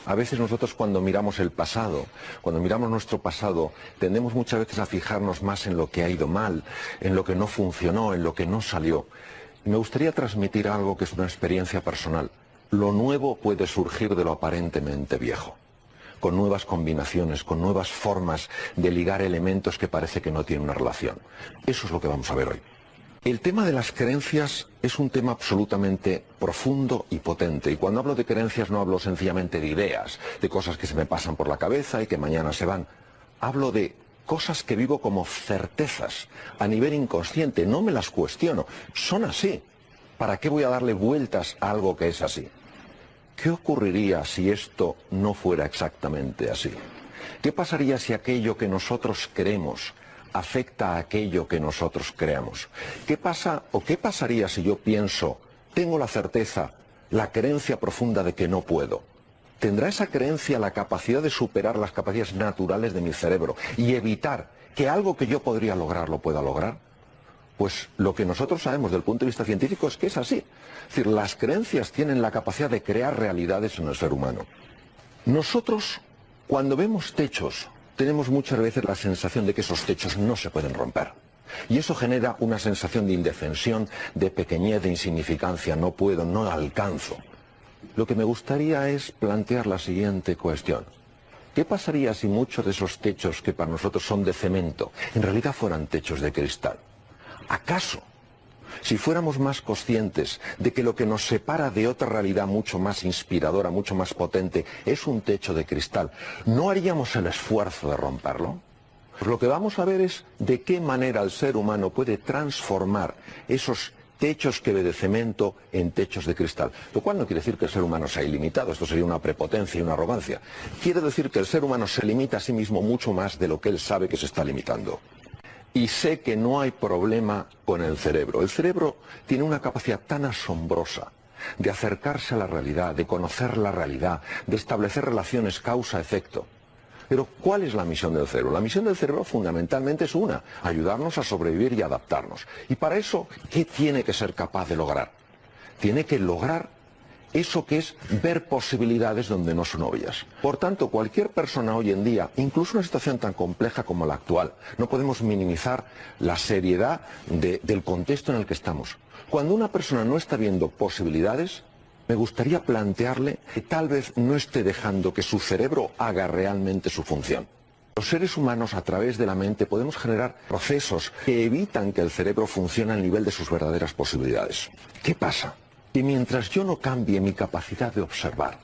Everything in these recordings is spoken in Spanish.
A veces nosotros cuando miramos el pasado, cuando miramos nuestro pasado, tendemos muchas veces a fijarnos más en lo que ha ido mal, en lo que no funcionó, en lo que no salió. Y me gustaría transmitir algo que es una experiencia personal. Lo nuevo puede surgir de lo aparentemente viejo, con nuevas combinaciones, con nuevas formas de ligar elementos que parece que no tienen una relación. Eso es lo que vamos a ver hoy. El tema de las creencias es un tema absolutamente profundo y potente. Y cuando hablo de creencias no hablo sencillamente de ideas, de cosas que se me pasan por la cabeza y que mañana se van. Hablo de cosas que vivo como certezas a nivel inconsciente. No me las cuestiono. Son así. ¿Para qué voy a darle vueltas a algo que es así? ¿Qué ocurriría si esto no fuera exactamente así? ¿Qué pasaría si aquello que nosotros queremos afecta a aquello que nosotros creamos? ¿Qué pasa o qué pasaría si yo pienso, tengo la certeza, la creencia profunda de que no puedo? ¿Tendrá esa creencia la capacidad de superar las capacidades naturales de mi cerebro y evitar que algo que yo podría lograr lo pueda lograr? Pues lo que nosotros sabemos desde el punto de vista científico es que es así. Es decir, las creencias tienen la capacidad de crear realidades en el ser humano. Nosotros, cuando vemos techos, tenemos muchas veces la sensación de que esos techos no se pueden romper. Y eso genera una sensación de indefensión, de pequeñez, de insignificancia. No puedo, no alcanzo. Lo que me gustaría es plantear la siguiente cuestión. ¿Qué pasaría si muchos de esos techos que para nosotros son de cemento, en realidad fueran techos de cristal? ¿Acaso, si fuéramos más conscientes de que lo que nos separa de otra realidad mucho más inspiradora, mucho más potente, es un techo de cristal, no haríamos el esfuerzo de romperlo? Pues lo que vamos a ver es de qué manera el ser humano puede transformar esos techos que ve de cemento en techos de cristal. Lo cual no quiere decir que el ser humano sea ilimitado, esto sería una prepotencia y una arrogancia. Quiere decir que el ser humano se limita a sí mismo mucho más de lo que él sabe que se está limitando. Y sé que no hay problema con el cerebro. El cerebro tiene una capacidad tan asombrosa de acercarse a la realidad, de conocer la realidad, de establecer relaciones causa-efecto. Pero ¿cuál es la misión del cerebro? La misión del cerebro fundamentalmente es una, ayudarnos a sobrevivir y adaptarnos. Y para eso, ¿qué tiene que ser capaz de lograr? Tiene que lograr eso que es ver posibilidades donde no son obvias. Por tanto, cualquier persona hoy en día, incluso una situación tan compleja como la actual, no podemos minimizar la seriedad del contexto en el que estamos. Cuando una persona no está viendo posibilidades, me gustaría plantearle que tal vez no esté dejando que su cerebro haga realmente su función. Los seres humanos, a través de la mente, podemos generar procesos que evitan que el cerebro funcione al nivel de sus verdaderas posibilidades. ¿Qué pasa? Que mientras yo no cambie mi capacidad de observar,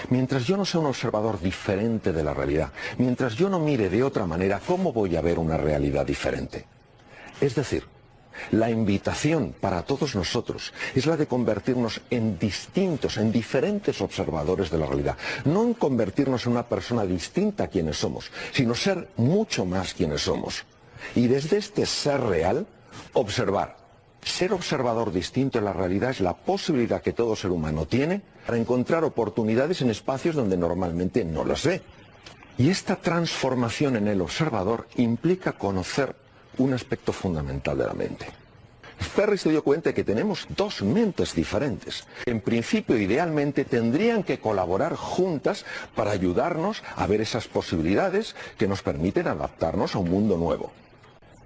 mientras yo no sea un observador diferente de la realidad, mientras yo no mire de otra manera, ¿cómo voy a ver una realidad diferente? Es decir, la invitación para todos nosotros es la de convertirnos en distintos, en diferentes observadores de la realidad. No en convertirnos en una persona distinta a quienes somos, sino ser mucho más quienes somos. Y desde este ser real, observar. Ser observador distinto en la realidad es la posibilidad que todo ser humano tiene para encontrar oportunidades en espacios donde normalmente no las ve. Y esta transformación en el observador implica conocer un aspecto fundamental de la mente. Perry se dio cuenta de que tenemos dos mentes diferentes. En principio, idealmente, tendrían que colaborar juntas para ayudarnos a ver esas posibilidades que nos permiten adaptarnos a un mundo nuevo.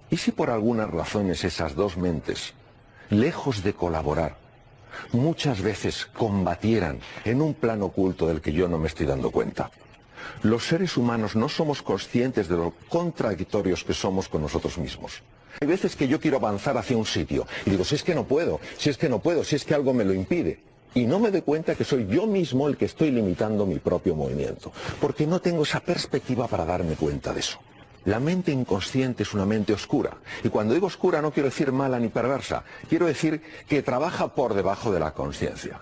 ¿Y si por algunas razones esas dos mentes, lejos de colaborar, muchas veces combatieran en un plano oculto del que yo no me estoy dando cuenta? Los seres humanos no somos conscientes de lo contradictorios que somos con nosotros mismos. Hay veces que yo quiero avanzar hacia un sitio y digo, si es que no puedo, si es que no puedo, si es que algo me lo impide. Y no me doy cuenta que soy yo mismo el que estoy limitando mi propio movimiento, porque no tengo esa perspectiva para darme cuenta de eso. La mente inconsciente es una mente oscura. Y cuando digo oscura no quiero decir mala ni perversa, quiero decir que trabaja por debajo de la conciencia.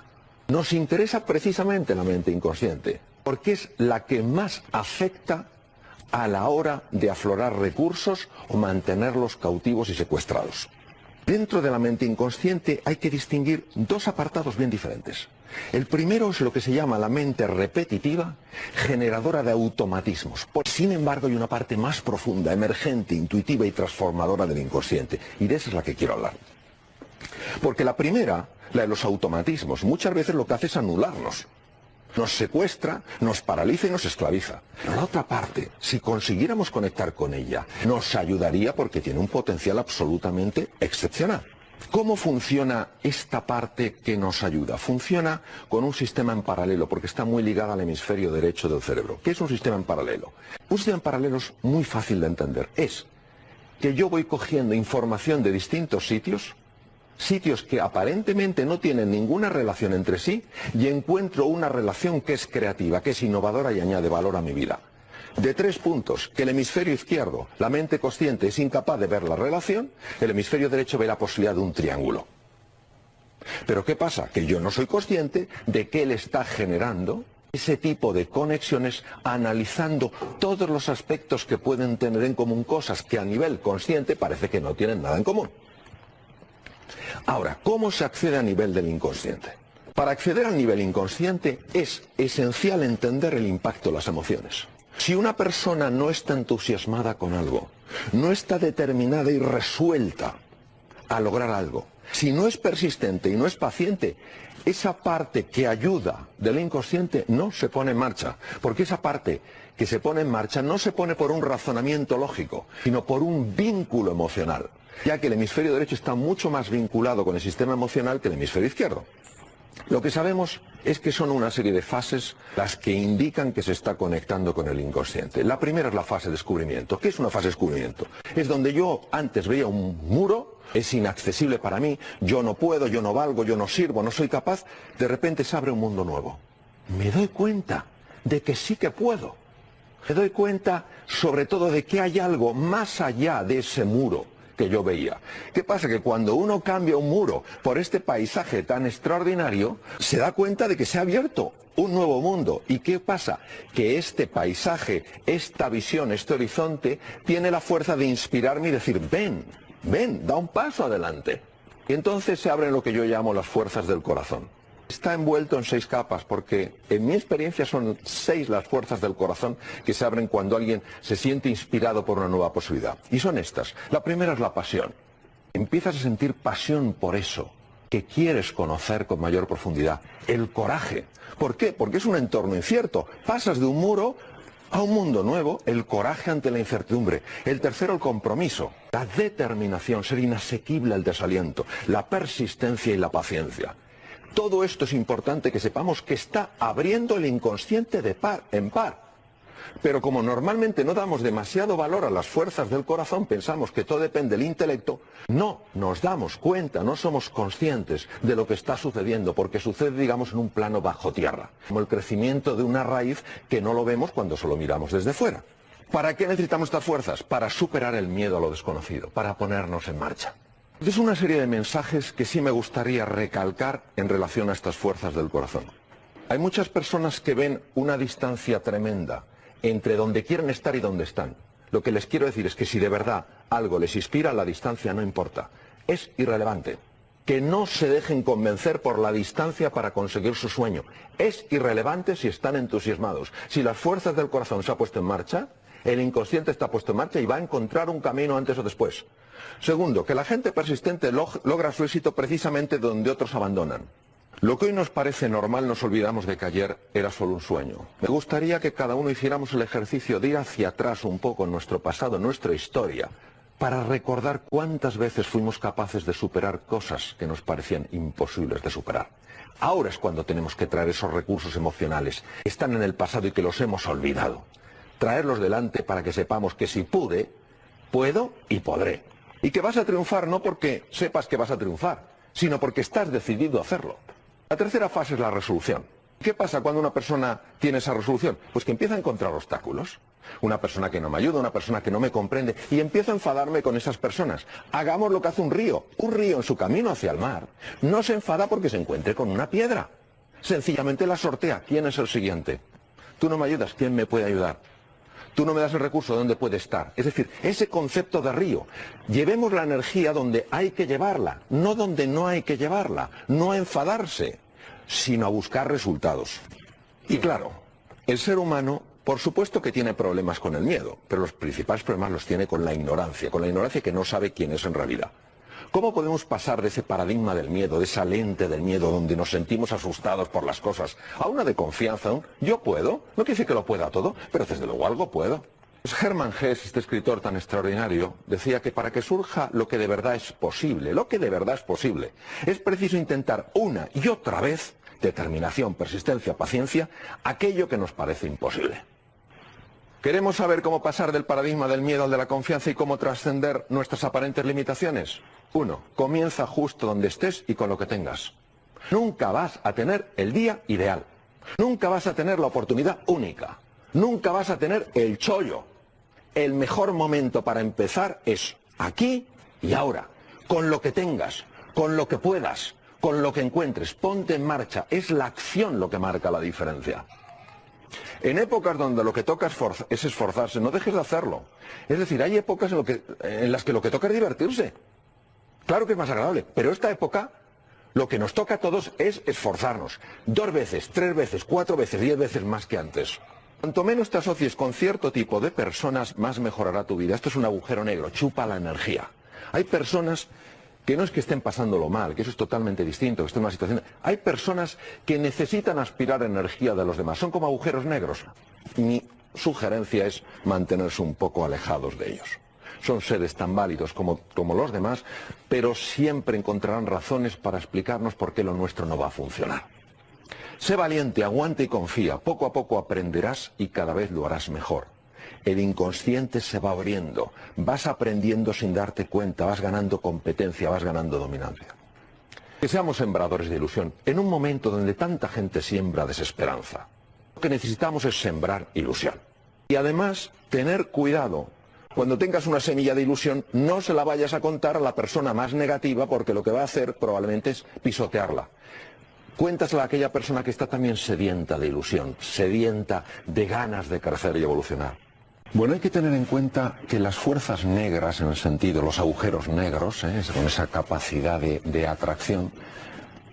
Nos interesa precisamente la mente inconsciente, porque es la que más afecta a la hora de aflorar recursos o mantenerlos cautivos y secuestrados. Dentro de la mente inconsciente hay que distinguir dos apartados bien diferentes. El primero es lo que se llama la mente repetitiva, generadora de automatismos. Sin embargo, hay una parte más profunda, emergente, intuitiva y transformadora del inconsciente. Y de esa es la que quiero hablar. Porque la primera, la de los automatismos, muchas veces lo que hace es anularnos. nos secuestra, nos paraliza y nos esclaviza. Pero la otra parte, si consiguiéramos conectar con ella, nos ayudaría porque tiene un potencial absolutamente excepcional. ¿Cómo funciona esta parte que nos ayuda? Funciona con un sistema en paralelo, porque está muy ligada al hemisferio derecho del cerebro. ¿Qué es un sistema en paralelo? Un sistema en paralelo es muy fácil de entender. Es que yo voy cogiendo información de distintos sitios que aparentemente no tienen ninguna relación entre sí, y encuentro una relación que es creativa, que es innovadora y añade valor a mi vida. De 3 puntos, que el hemisferio izquierdo, la mente consciente, es incapaz de ver la relación, el hemisferio derecho ve la posibilidad de un triángulo. Pero ¿qué pasa? Que yo no soy consciente de que él está generando ese tipo de conexiones, analizando todos los aspectos que pueden tener en común cosas que a nivel consciente parece que no tienen nada en común. Ahora, ¿cómo se accede a nivel del inconsciente? Para acceder al nivel inconsciente es esencial entender el impacto de las emociones. Si una persona no está entusiasmada con algo, no está determinada y resuelta a lograr algo, si no es persistente y no es paciente, esa parte que ayuda del inconsciente no se pone en marcha, porque esa parte que se pone en marcha no se pone por un razonamiento lógico, sino por un vínculo emocional, ya que el hemisferio derecho está mucho más vinculado con el sistema emocional que el hemisferio izquierdo. Lo que sabemos es que son una serie de fases las que indican que se está conectando con el inconsciente. La primera es la fase de descubrimiento. ¿Qué es una fase de descubrimiento? Es donde yo antes veía un muro, es inaccesible para mí, yo no puedo, yo no valgo, yo no sirvo, no soy capaz. De repente se abre un mundo nuevo. Me doy cuenta de que sí que puedo. Me doy cuenta sobre todo de que hay algo más allá de ese muro que yo veía. ¿Qué pasa? Que cuando uno cambia un muro por este paisaje tan extraordinario, se da cuenta de que se ha abierto un nuevo mundo. ¿Y qué pasa? Que este paisaje, esta visión, este horizonte, tiene la fuerza de inspirarme y decir, ven, ven, da un paso adelante. Y entonces se abren lo que yo llamo las fuerzas del corazón. Está envuelto en 6 capas, porque en mi experiencia son 6 las fuerzas del corazón que se abren cuando alguien se siente inspirado por una nueva posibilidad. Y son estas. La primera es la pasión. Empiezas a sentir pasión por eso que quieres conocer con mayor profundidad. El coraje. ¿Por qué? Porque es un entorno incierto. Pasas de un muro a un mundo nuevo, el coraje ante la incertidumbre. El tercero, el compromiso. La determinación, ser inasequible al desaliento. La persistencia y la paciencia. Todo esto es importante que sepamos que está abriendo el inconsciente de par en par. Pero como normalmente no damos demasiado valor a las fuerzas del corazón, pensamos que todo depende del intelecto, no nos damos cuenta, no somos conscientes de lo que está sucediendo, porque sucede, digamos, en un plano bajo tierra, como el crecimiento de una raíz que no lo vemos cuando solo miramos desde fuera. ¿Para qué necesitamos estas fuerzas? Para superar el miedo a lo desconocido, para ponernos en marcha. Es una serie de mensajes que sí me gustaría recalcar en relación a estas fuerzas del corazón. Hay muchas personas que ven una distancia tremenda entre donde quieren estar y donde están. Lo que les quiero decir es que si de verdad algo les inspira, la distancia no importa. Es irrelevante. Que no se dejen convencer por la distancia para conseguir su sueño. Es irrelevante si están entusiasmados. Si las fuerzas del corazón se han puesto en marcha, el inconsciente está puesto en marcha y va a encontrar un camino antes o después. Segundo, que la gente persistente logra su éxito precisamente donde otros abandonan. Lo que hoy nos parece normal nos olvidamos de que ayer era solo un sueño. Me gustaría que cada uno hiciéramos el ejercicio de ir hacia atrás un poco en nuestro pasado, en nuestra historia, para recordar cuántas veces fuimos capaces de superar cosas que nos parecían imposibles de superar. Ahora es cuando tenemos que traer esos recursos emocionales que están en el pasado y que los hemos olvidado. Traerlos delante para que sepamos que si pude, puedo y podré. Y que vas a triunfar no porque sepas que vas a triunfar, sino porque estás decidido a hacerlo. La tercera fase es la resolución. ¿Qué pasa cuando una persona tiene esa resolución? Pues que empieza a encontrar obstáculos. Una persona que no me ayuda, una persona que no me comprende, y empiezo a enfadarme con esas personas. Hagamos lo que hace un río. Un río en su camino hacia el mar no se enfada porque se encuentre con una piedra. Sencillamente la sortea. ¿Quién es el siguiente? Tú no me ayudas, ¿quién me puede ayudar? Tú no me das el recurso, ¿dónde puede estar? Es decir, ese concepto de río, llevemos la energía donde hay que llevarla, no donde no hay que llevarla, no a enfadarse, sino a buscar resultados. Y claro, el ser humano, por supuesto que tiene problemas con el miedo, pero los principales problemas los tiene con la ignorancia que no sabe quién es en realidad. ¿Cómo podemos pasar de ese paradigma del miedo, de esa lente del miedo donde nos sentimos asustados por las cosas, a una de confianza? Yo puedo, no quiere decir que lo pueda todo, pero desde luego algo puedo. Hermann Hesse, este escritor tan extraordinario, decía que para que surja lo que de verdad es posible, es preciso intentar una y otra vez, determinación, persistencia, paciencia, aquello que nos parece imposible. ¿Queremos saber cómo pasar del paradigma del miedo al de la confianza y cómo trascender nuestras aparentes limitaciones? 1. Comienza justo donde estés y con lo que tengas. Nunca vas a tener el día ideal. Nunca vas a tener la oportunidad única. Nunca vas a tener el chollo. El mejor momento para empezar es aquí y ahora. Con lo que tengas, con lo que puedas, con lo que encuentres. Ponte en marcha. Es la acción lo que marca la diferencia. En épocas donde lo que toca es esforzarse, no dejes de hacerlo. Es decir, hay épocas en las que lo que toca es divertirse. Claro que es más agradable, pero esta época lo que nos toca a todos es esforzarnos. 2 veces, 3 veces, 4 veces, 10 veces más que antes. Cuanto menos te asocies con cierto tipo de personas, más mejorará tu vida. Esto es un agujero negro, chupa la energía. Hay personas que no es que estén pasándolo mal, que eso es totalmente distinto, que estén en una situación... Hay personas que necesitan aspirar energía de los demás, son como agujeros negros. Mi sugerencia es mantenerse un poco alejados de ellos. Son seres tan válidos como los demás, pero siempre encontrarán razones para explicarnos por qué lo nuestro no va a funcionar. Sé valiente, aguanta y confía, poco a poco aprenderás y cada vez lo harás mejor. El inconsciente se va abriendo, vas aprendiendo sin darte cuenta, vas ganando competencia, vas ganando dominancia. Que seamos sembradores de ilusión, en un momento donde tanta gente siembra desesperanza. Lo que necesitamos es sembrar ilusión. Y además, tener cuidado. Cuando tengas una semilla de ilusión, no se la vayas a contar a la persona más negativa, porque lo que va a hacer probablemente es pisotearla. Cuéntasela a aquella persona que está también sedienta de ilusión, sedienta de ganas de crecer y evolucionar. Bueno, hay que tener en cuenta que las fuerzas negras, en el sentido, los agujeros negros, con esa capacidad de atracción,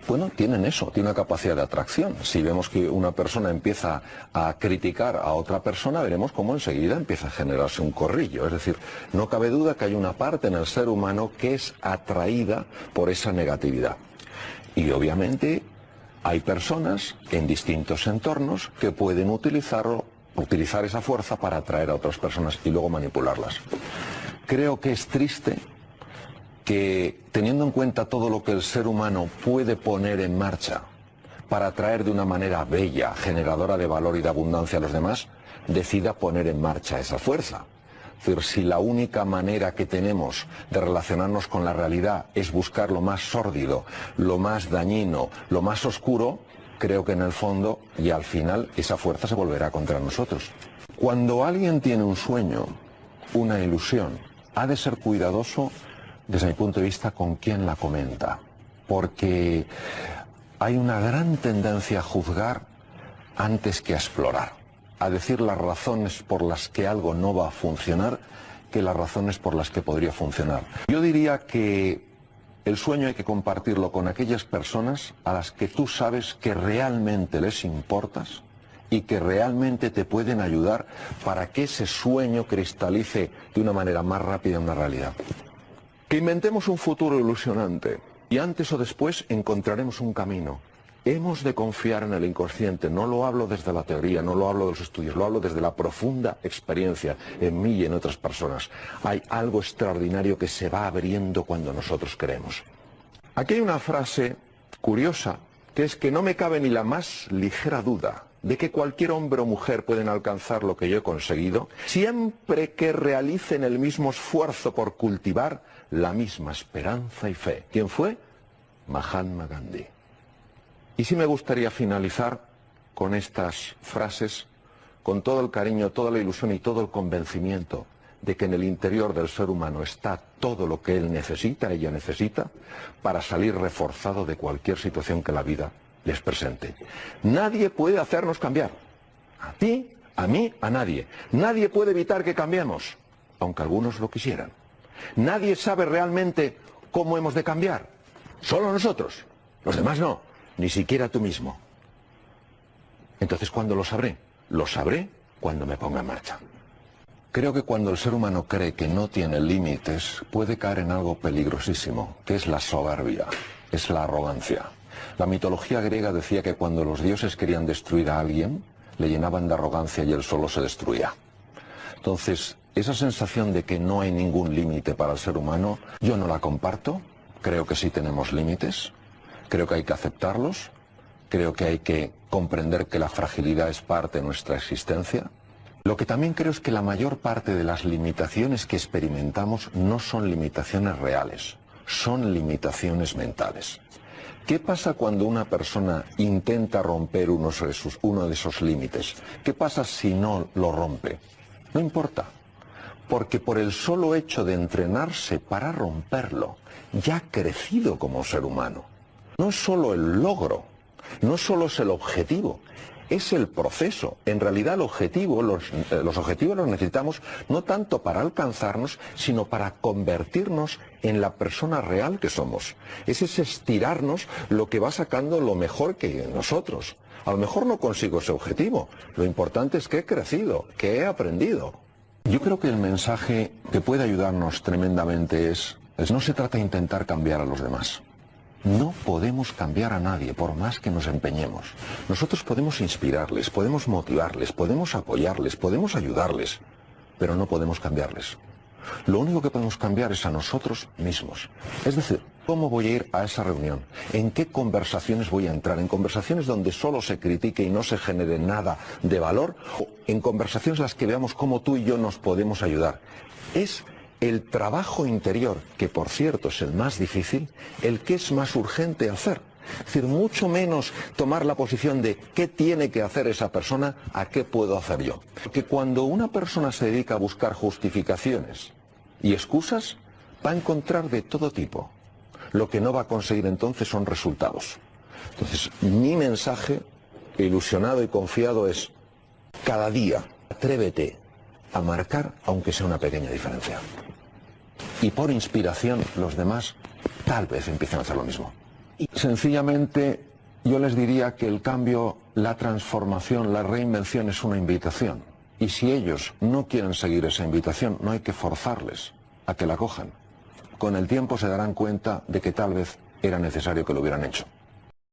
bueno, tienen eso, tienen una capacidad de atracción. Si vemos que una persona empieza a criticar a otra persona, veremos cómo enseguida empieza a generarse un corrillo. Es decir, no cabe duda que hay una parte en el ser humano que es atraída por esa negatividad. Y obviamente hay personas en distintos entornos que pueden utilizar esa fuerza para atraer a otras personas y luego manipularlas. Creo que es triste que, teniendo en cuenta todo lo que el ser humano puede poner en marcha para atraer de una manera bella, generadora de valor y de abundancia a los demás, decida poner en marcha esa fuerza. Es decir, si la única manera que tenemos de relacionarnos con la realidad es buscar lo más sórdido, lo más dañino, lo más oscuro, creo que en el fondo y al final esa fuerza se volverá contra nosotros. Cuando alguien tiene un sueño, una ilusión, ha de ser cuidadoso desde mi punto de vista con quién la comenta, porque hay una gran tendencia a juzgar antes que a explorar, a decir las razones por las que algo no va a funcionar que las razones por las que podría funcionar. Yo diría que el sueño hay que compartirlo con aquellas personas a las que tú sabes que realmente les importas y que realmente te pueden ayudar para que ese sueño cristalice de una manera más rápida en una realidad. Que inventemos un futuro ilusionante y antes o después encontraremos un camino. Hemos de confiar en el inconsciente, no lo hablo desde la teoría, no lo hablo de los estudios, lo hablo desde la profunda experiencia en mí y en otras personas. Hay algo extraordinario que se va abriendo cuando nosotros queremos. Aquí hay una frase curiosa, que es que no me cabe ni la más ligera duda de que cualquier hombre o mujer pueden alcanzar lo que yo he conseguido, siempre que realicen el mismo esfuerzo por cultivar la misma esperanza y fe. ¿Quién fue? Mahatma Gandhi. Y sí me gustaría finalizar con estas frases, con todo el cariño, toda la ilusión y todo el convencimiento de que en el interior del ser humano está todo lo que él necesita, ella necesita, para salir reforzado de cualquier situación que la vida les presente. Nadie puede hacernos cambiar. A ti, a mí, a nadie. Nadie puede evitar que cambiemos, aunque algunos lo quisieran. Nadie sabe realmente cómo hemos de cambiar. Solo nosotros. Los demás no. Ni siquiera tú mismo. Entonces, ¿cuándo lo sabré? Lo sabré cuando me ponga en marcha. Creo que cuando el ser humano cree que no tiene límites, puede caer en algo peligrosísimo, que es la soberbia, es la arrogancia. La mitología griega decía que cuando los dioses querían destruir a alguien, le llenaban de arrogancia y él solo se destruía. Entonces, esa sensación de que no hay ningún límite para el ser humano, yo no la comparto. Creo que sí tenemos límites, creo que hay que aceptarlos, creo que hay que comprender que la fragilidad es parte de nuestra existencia. Lo que también creo es que la mayor parte de las limitaciones que experimentamos no son limitaciones reales, son limitaciones mentales. ¿Qué pasa cuando una persona intenta romper uno de esos límites? ¿Qué pasa si no lo rompe? No importa, porque por el solo hecho de entrenarse para romperlo, ya ha crecido como ser humano. No es solo el logro, no solo es el objetivo, es el proceso. En realidad el objetivo, los objetivos los necesitamos no tanto para alcanzarnos, sino para convertirnos en la persona real que somos. Es ese estirarnos lo que va sacando lo mejor que nosotros. A lo mejor no consigo ese objetivo, lo importante es que he crecido, que he aprendido. Yo creo que el mensaje que puede ayudarnos tremendamente es no se trata de intentar cambiar a los demás. No podemos cambiar a nadie, por más que nos empeñemos. Nosotros podemos inspirarles, podemos motivarles, podemos apoyarles, podemos ayudarles, pero no podemos cambiarles. Lo único que podemos cambiar es a nosotros mismos. Es decir, ¿cómo voy a ir a esa reunión? ¿En qué conversaciones voy a entrar? ¿En conversaciones donde solo se critique y no se genere nada de valor? ¿O en conversaciones en las que veamos cómo tú y yo nos podemos ayudar? Es el trabajo interior, que por cierto es el más difícil, el que es más urgente hacer. Es decir, mucho menos tomar la posición de qué tiene que hacer esa persona a qué puedo hacer yo. Porque cuando una persona se dedica a buscar justificaciones y excusas, va a encontrar de todo tipo. Lo que no va a conseguir entonces son resultados. Entonces, mi mensaje, ilusionado y confiado, es: cada día atrévete a marcar, aunque sea una pequeña diferencia. Y por inspiración, los demás tal vez empiecen a hacer lo mismo. Y sencillamente, yo les diría que el cambio, la transformación, la reinvención es una invitación. Y si ellos no quieren seguir esa invitación, no hay que forzarles a que la cojan. Con el tiempo se darán cuenta de que tal vez era necesario que lo hubieran hecho.